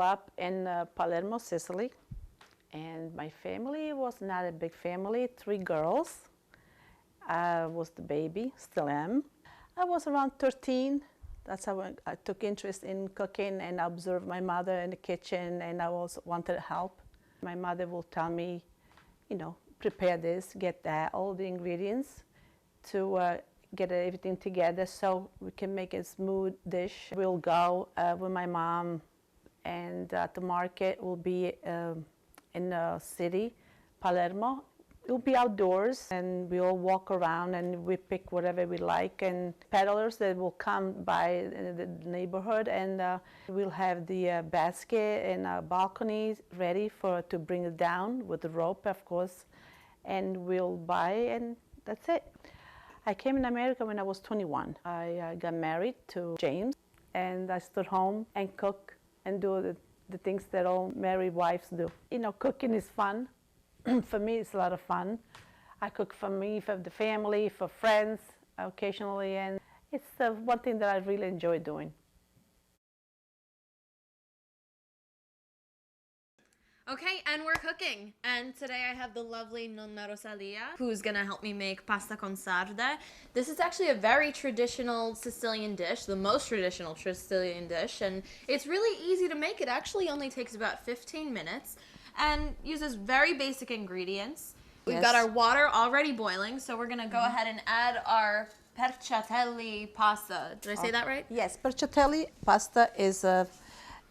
up in Palermo, Sicily, and my family was not a big family, 3 girls. I was the baby, still am. I was around 13. That's how I took interest in cooking, and I observed my mother in the kitchen, and I also wanted help. My mother will tell me, you know, prepare this, get that, all the ingredients to get everything together so we can make a smooth dish. We'll go with my mom, and at the market will be in the city, Palermo. It'll be outdoors, and we all walk around and we pick whatever we like, and peddlers that will come by the neighborhood, and we'll have the basket and balcony ready to bring it down with the rope, of course, and we'll buy, and that's it. I came in America when I was 21. I got married to James, and I stood home and cook and do the things that all married wives do. You know, cooking is fun. For me, it's a lot of fun. I cook for me, for the family, for friends occasionally, and it's one thing that I really enjoy doing. Okay, and we're cooking. And today I have the lovely Nonna Rosalia, who's gonna help me make pasta con sarde. This is actually a very traditional Sicilian dish, the most traditional Sicilian dish, and it's really easy to make. It actually only takes about 15 minutes and uses very basic ingredients. We've got our water already boiling, so we're gonna go ahead and add our perciatelli pasta. Did I say that right? Yes, perciatelli pasta is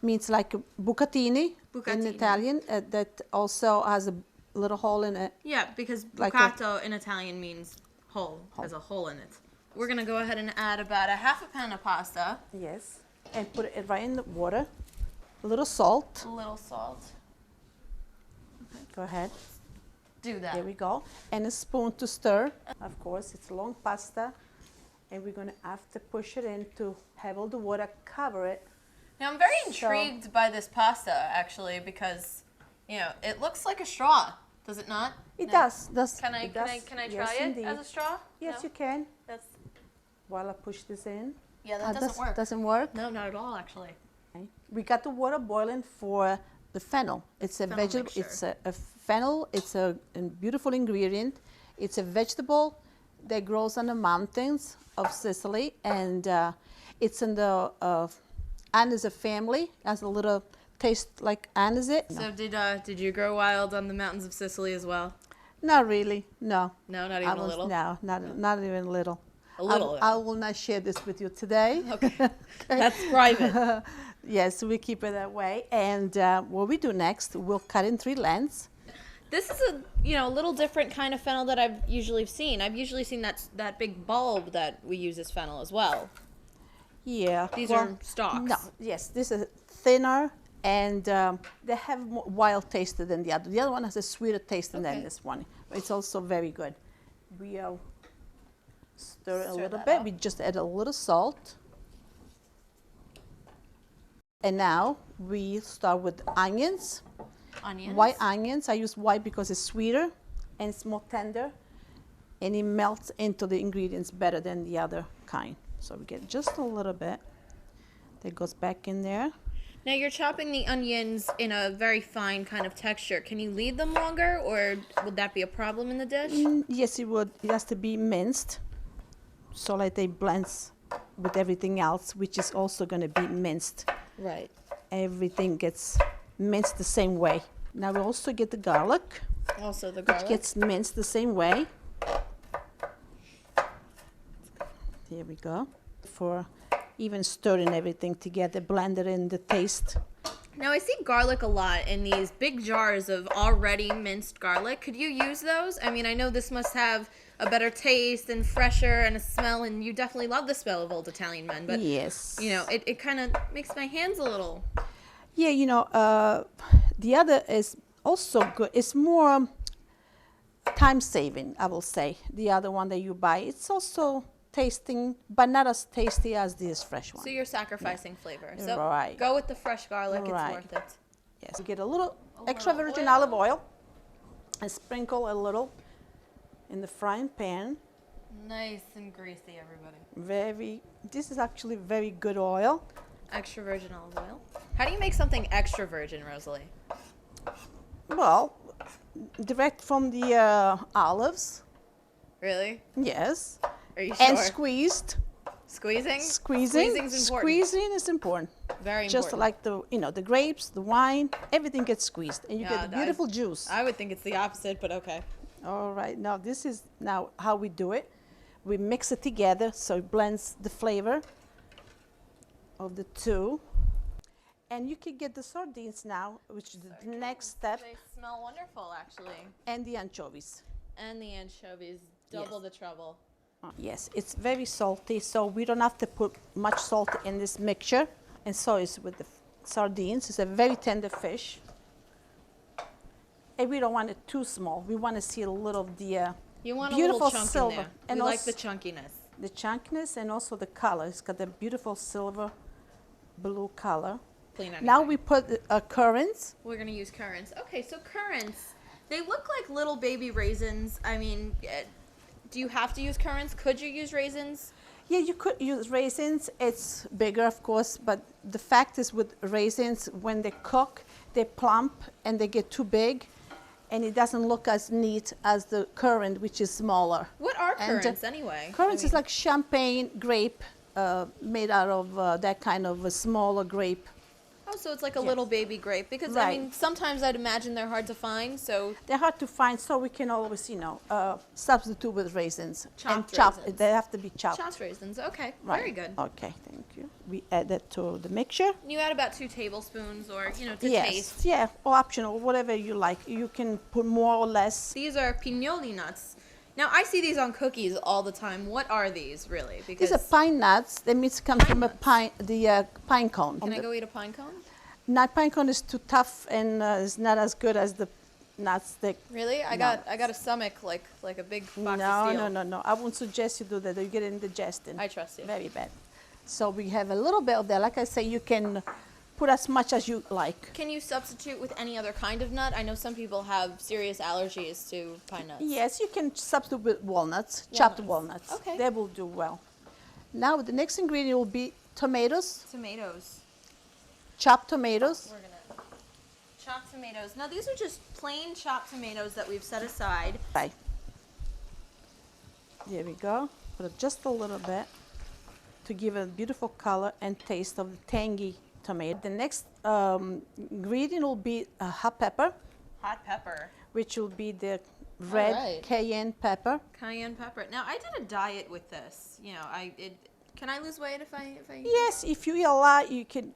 means like bucatini in Italian. That also has a little hole in it. Yeah, because bucato in Italian means hole, has a hole in it. We're gonna go ahead and add about a half a pan of pasta. Yes, and put it right in the water. A little salt. A little salt. Go ahead. Do that. There we go. And a spoon to stir. Of course, it's long pasta, and we're gonna have to push it in to have all the water cover it. Now I'm very intrigued by this pasta actually, because you know it looks like a straw. Does it not? It does. Can I try it indeed. as a straw? Yes, No? you can. That's While I push this in. Yeah, that doesn't work. Doesn't work. No, not at all actually. Okay. We got the water boiling for the fennel. It's a vegetable. It's a fennel. It's a beautiful ingredient. It's a vegetable that grows on the mountains of Sicily, and it's in the Anise family. Has a little taste like anisette. So did you grow wild on the mountains of Sicily as well? Not really. No. No, not even a little. No, not even a little. A little. I will not share this with you today. Okay. That's private. Yes, we keep it that way. And what we do next, we'll cut in 3 lengths. This is a little different kind of fennel that I've usually seen. I've usually seen that big bulb that we use as fennel as well. Yeah. These are stalks. No, yes, this is thinner, and they have more wild taste than the other. The other one has a sweeter taste than this one. It's also very good. We stir a little bit. We just add a little salt. And now we start with onions. Onions? White onions. I use white because it's sweeter and it's more tender, and it melts into the ingredients better than the other kind. So we get just a little bit that goes back in there. Now you're chopping the onions in a very fine kind of texture. Can you leave them longer, or would that be a problem in the dish? Yes, it would. It has to be minced, so like they blends with everything else, which is also going to be minced. Right. Everything gets minced the same way. Now we also get the garlic. Also the garlic. Which gets minced the same way. Here we go. For even stirring everything together, blend it in the taste. Now I see garlic a lot in these big jars of already minced garlic. Could you use those? I mean, I know this must have a better taste and fresher and a smell, and you definitely love the smell of old Italian men, but yes, it kind of makes my hands a little. Yeah, the other is also good. It's more time saving, I will say. The other one that you buy, it's also tasting, but not as tasty as this fresh one. So you're sacrificing flavor. So right. Go with the fresh garlic. Right. It's worth it. Yes. You get a little extra virgin olive oil and sprinkle a little in the frying pan. Nice and greasy, everybody. This is actually very good oil. Extra virgin olive oil. How do you make something extra virgin, Rosalie? Well, direct from the olives. Really? Yes. Are you sure? And squeezed. Squeezing? Squeezing. Squeezing's important. Squeezing is important. Very important. Just like the grapes, the wine, everything gets squeezed, and you get the Yeah, beautiful juice. I would think it's the opposite, but okay. All right. Now this is now how we do it. We mix it together so it blends the flavor of the two. And you can get the sardines now, which is the next step, They smell wonderful, actually. and the anchovies. And the anchovies, double the trouble. Yes, it's very salty, so we don't have to put much salt in this mixture. And so is with the sardines. It's a very tender fish. And we don't want it too small. We want to see a little of the You want beautiful a little chunk silver. in there. And We like also the chunkiness. the chunkiness and also the color. It's got the beautiful silver blue color. Clean Now anything. we put currants. We're going to use currants. Okay, so currants, they look like little baby raisins. I mean, do you have to use currants? Could you use raisins? Yeah, you could use raisins. It's bigger, of course, but the fact is with raisins, when they cook, they plump and they get too big, and it doesn't look as neat as the currant, which is smaller. What are And, currants anyway? Currants is like champagne grape made out of that kind of a smaller grape. Oh, so it's like a Yes. little baby grape. Because, I Right. mean, sometimes I'd imagine they're hard to find, so They're hard to find, so we can always, substitute with raisins. And Chopped raisins. They have to be chopped. chopped raisins. Okay, Right. very good. Okay, thank you. We add that to the mixture. You add about 2 tablespoons or, to Yes, taste. yeah, or optional, whatever you like. You can put more or less. These are pignoli nuts. Now, I see these on cookies all the time. What are these, really? Because These are pine nuts. That means come from nuts. the pine cone. Can I go eat a pine cone? Not pine cone is too tough and is not as good as the nuts. Really? I got a stomach like a big box of steel. No. I wouldn't suggest you do that. You get indigestion. I trust you. Very bad. So we have a little bit of that. Like I say, you can put as much as you like. Can you substitute with any other kind of nut? I know some people have serious allergies to pine nuts. Yes, you can substitute with walnuts, chopped walnuts. Okay. They will do well. Now the next ingredient will be tomatoes, Tomatoes. chopped tomatoes. We're gonna chop tomatoes. Now these are just plain chopped tomatoes that we've set aside. Right. There we go. Put just a little bit to give a beautiful color and taste of the tangy tomato. The next ingredient will be hot pepper, Hot pepper. which will be the red right. cayenne pepper. Cayenne pepper. Now I did a diet with this. Can I lose weight if I Yes, if you eat a lot, you can,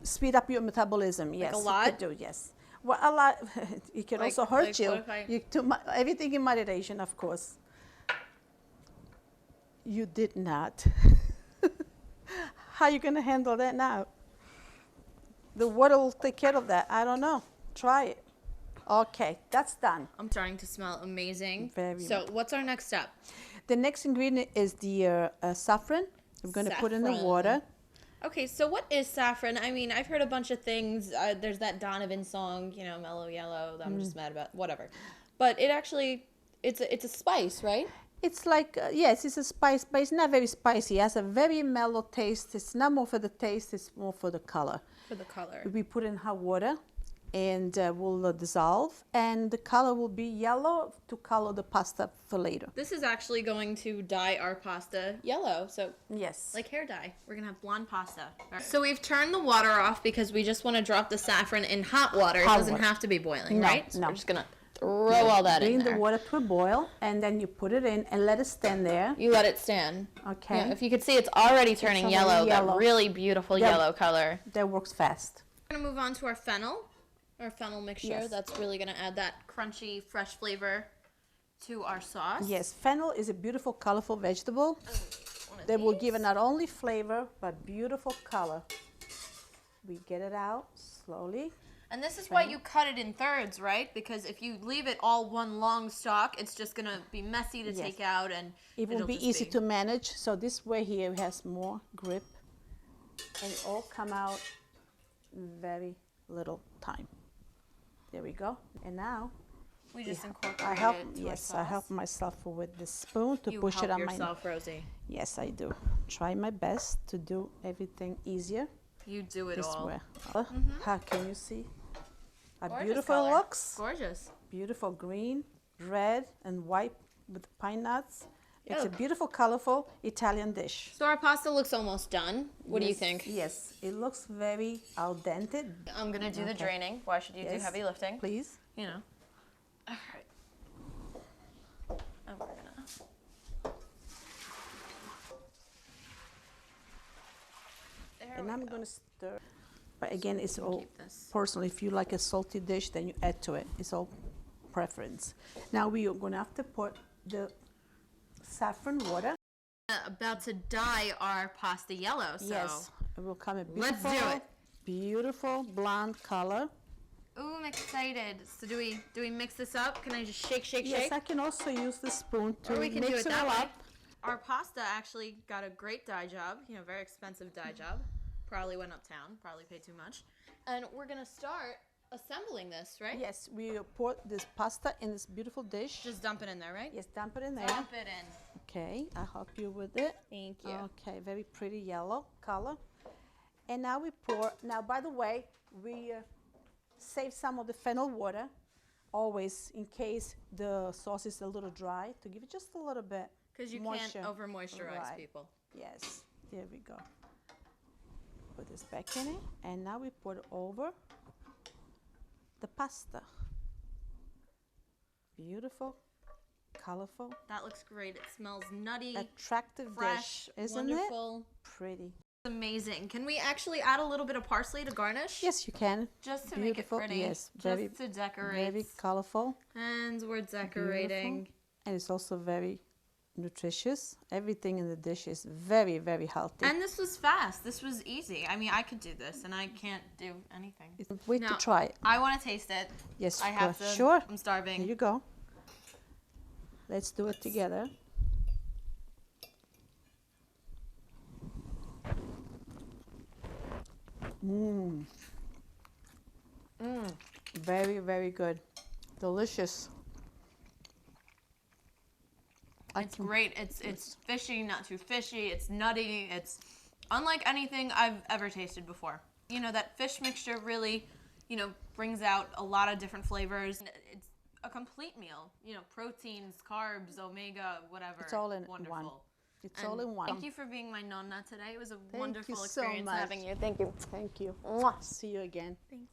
speed up your metabolism. Yes, a you lot? could do, yes. Well, a lot, it can also hurt like you. what if I- Everything in moderation, of course. You did not. How are you going to handle that now? The water will take care of that. I don't know. Try it. Okay, that's done. I'm starting to smell amazing. Very So what's our next step? The next ingredient is the saffron. We're going to put in the Saffron. water. Okay, so what is saffron? I mean, I've heard a bunch of things. There's that Donovan song, Mellow Yellow, that I'm just mad about, whatever. But it actually, it's a spice, right? It's like, yes, it's a spice, but it's not very spicy. It has a very mellow taste. It's not more for the taste, it's more for the color. For the color. We put in hot water and will dissolve, and the color will be yellow to color the pasta for later. This is actually going to dye our pasta yellow, so Yes. like hair dye. We're going to have blonde pasta. So we've turned the water off because we just want to drop the saffron in hot water. It Hot doesn't water. have to be boiling, No, right? So no. we're just going to throw all that in Bring there. the water to a boil, and then you put it in and let it stand there. You let it stand. Okay. Yeah, if you could see, it's already turning already yellow, yellow. that really beautiful Yeah. yellow color. That works fast. We're going to move on to our fennel mixture. Yes. That's really going to add that crunchy, fresh flavor to our sauce. Yes, fennel is a beautiful, colorful vegetable that will give it not only flavor, but beautiful color. We get it out slowly. And this is why you cut it in thirds, right? Because if you leave it all one long stalk, it's just going to be messy to Yes. take out, and It will it'll be just easy to manage. So this way here has more grip, and it all come out in very little time. There we go. And now We just I incorporate help. it to Yes, our I help sauce. myself with the spoon to You push help it on yourself, Rosie. Yes, I do. Try my best to do everything easier. You do it This all. way. How can you see? How Gorgeous beautiful color. it looks. Gorgeous. Beautiful green, red, and white with pine nuts. It's Oh. a beautiful, colorful Italian dish. So our pasta looks almost done. What do you Yes, think? Yes, it looks very al dente. I'm gonna do the Okay. draining. Why should you do Yes, heavy lifting? Please. You know. All right. And we're gonna. There And we I'm go. going to stir. But again, it's all Keep this. personal. If you like a salty dish, then you add to it. It's all preference. Now we are going to have to put the saffron water. About to dye our pasta yellow. So. Yes, it will come a Let's beautiful, do it. beautiful blonde color. Ooh, I'm excited. So do we mix this up? Can I just shake, shake, Yes, shake? I can also use the spoon to Or we can mix do it it that all way. up. Our pasta actually got a great dye job. You know, very expensive dye job. Probably went uptown. Probably paid too much. And we're gonna start assembling this, right? Yes, we pour this pasta in this beautiful dish. Just dump it in there, right? Yes, dump it in there. Dump it in. Okay, I'll help you with it. Thank you. Okay, very pretty yellow color. And now we pour. Now, by the way, we save some of the fennel water, always in case the sauce is a little dry, to give it just a little bit Because you moisture. can't over moisturize Right. people. Yes, there we go. Put this back in it, and now we pour it over the pasta. Beautiful, colorful, That looks great. It smells nutty, attractive fresh, dish, isn't wonderful. it? Pretty. Amazing. Can we actually add a little bit of parsley to garnish? Yes, you can. Just to Beautiful, make it pretty. yes, Just very- to decorate. Very colorful. And we're decorating. Beautiful. And it's also very nutritious. Everything in the dish is very, very healthy. And this was fast. This was easy. I mean, I could do this, and I can't do anything. Wait Now, to try it. I want to taste it. Yes, I have go. to. Sure. I'm starving. Here you go. Let's do it together. Mmm. Very, very good. Delicious. It's great. It's fishy, not too fishy. It's nutty. It's unlike anything I've ever tasted before. You know, that fish mixture really, you know, brings out a lot of different flavors. It's a complete meal. You know, proteins, carbs, omega, whatever. It's all in Wonderful. one. It's And all in one. Thank you for being my nonna today. It was a Thank wonderful you so experience much. having you. Thank you. Thank you. See you again. Thanks.